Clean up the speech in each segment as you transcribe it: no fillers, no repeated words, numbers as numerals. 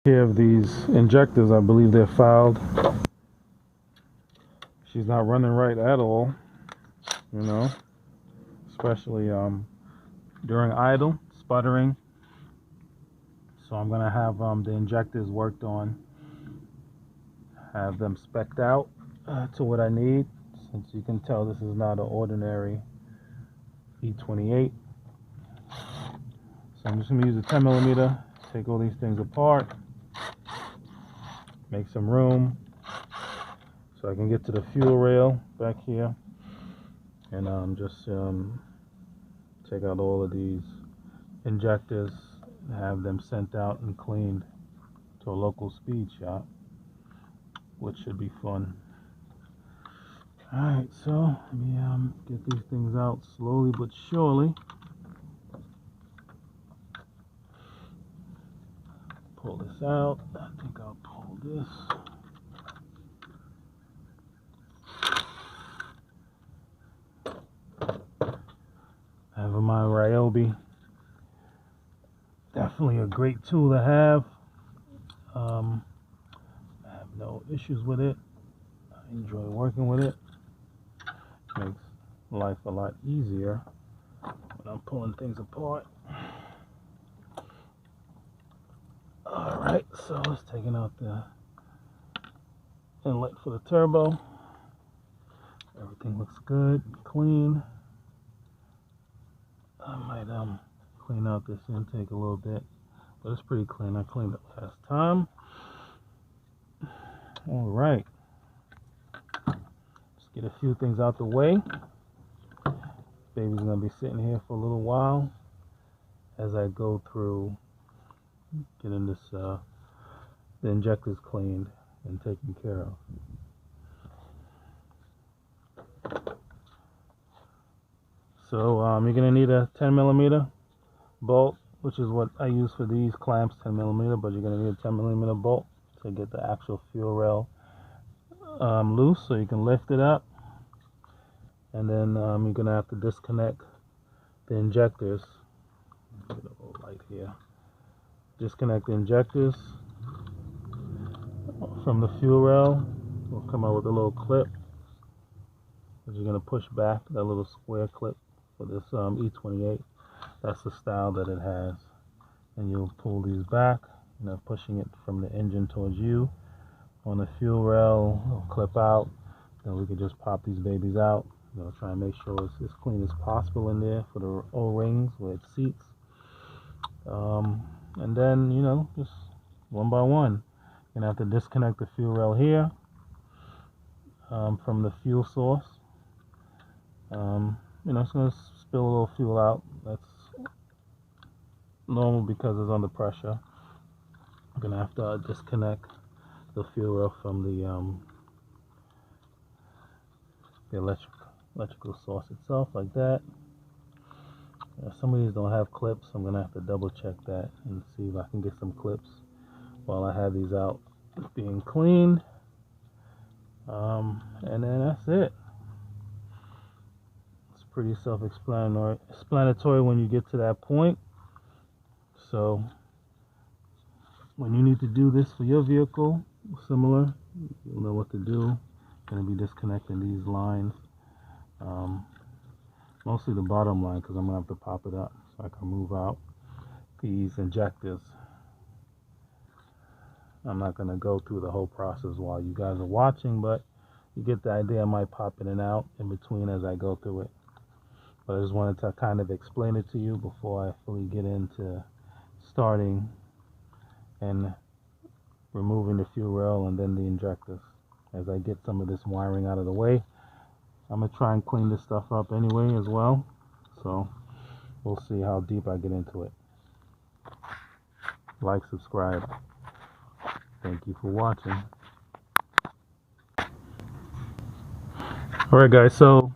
Here of these injectors, I believe they're fouled. She's not running right at all, you know, especially during idle, sputtering. So I'm gonna have the injectors worked on, have them spec'd out to what I need. Since you can tell this is not an ordinary E28. So I'm just gonna use a 10mm, take all these things apart, make some room so I can get to the fuel rail back here, and just take out all of these injectors and have them sent out and cleaned to a local speed shop, which should be fun. Alright, so let me get these things out slowly but surely. Pull this out. I think I'll pull this. I have my Ryobi. Definitely a great tool to have. I have no issues with it. I enjoy working with it. Makes life a lot easier when I'm pulling things apart. Alright, so let's take out the inlet for the turbo. Everything looks good, clean. I might clean out this intake a little bit, but it's pretty clean. I cleaned it last time. Alright, let's get a few things out the way. Baby's gonna be sitting here for a little while as I go through getting this the injectors cleaned and taken care of. So you're gonna need a 10mm bolt, which is what I use for these clamps, 10mm, but you're gonna need a 10mm bolt to get the actual fuel rail loose so you can lift it up. And then you're gonna have to disconnect the injectors. Get a little light here. Disconnect the injectors from the fuel rail. We'll come out with a little clip that you're gonna push back, that little square clip for this E28. That's the style that it has. And you'll pull these back, pushing it from the engine towards you. On the fuel rail, it'll clip out. Then we can just pop these babies out. Try and make sure it's as clean as possible in there for the O-rings where it seats. And then, just one by one. You're gonna have to disconnect the fuel rail here from the fuel source. It's gonna spill a little fuel out. That's normal because it's under pressure. I'm gonna have to disconnect the fuel rail from the electrical source itself, like that. Some of these don't have clips. I'm gonna have to double check that and see if I can get some clips while I have these out being cleaned. And then that's it. It's pretty self-explanatory when you get to that point. So when you need to do this for your vehicle, similar, you'll know what to do. Going to be disconnecting these lines, mostly the bottom line, because I'm going to have to pop it up so I can move out these injectors. I'm not going to go through the whole process while you guys are watching, but you get the idea. I might pop in and out in between as I go through it. But I just wanted to kind of explain it to you before I fully get into starting and removing the fuel rail and then the injectors. As I get some of this wiring out of the way, I'm going to try and clean this stuff up anyway as well. So we'll see how deep I get into it. Like, subscribe. Thank you for watching. Alright guys, so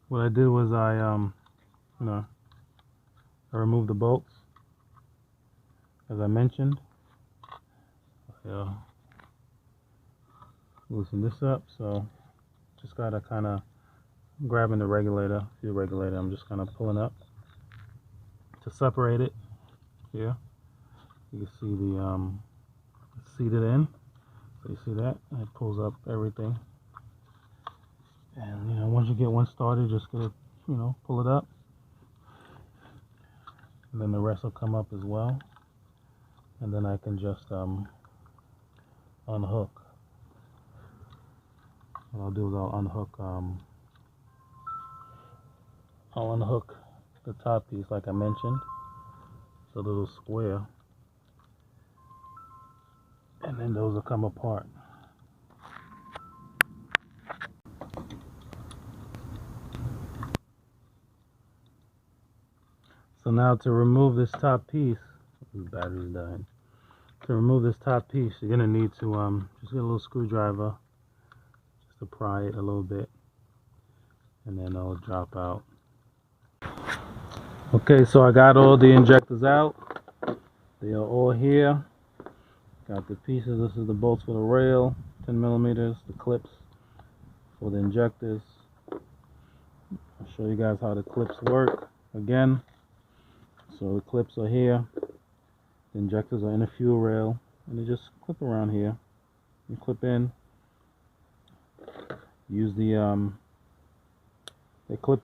what I did was I removed the bolts, as I mentioned. Loosen this up, so just gotta kind of grabbing the fuel regulator. I'm just kind of pulling up to separate it here. You can see the seated in. So you see that? It pulls up everything. And, you know, once you get one started, just gonna, you know, pull it up. And then the rest will come up as well. And then I can just unhook. What I'll do is I'll unhook the top piece like I mentioned. It's a little square. And then those will come apart. So now to remove this top piece, the battery's dying. To remove this top piece, you're gonna need to just get a little screwdriver, just to pry it a little bit, and then it'll drop out. Okay, so I got all the injectors out. They are all here. Got the pieces. This is the bolts for the rail, 10 millimeters, the clips for the injectors. I'll show you guys how the clips work again. So the clips are here. The injectors are in the fuel rail, and they just clip around here. You clip in. Use the they clip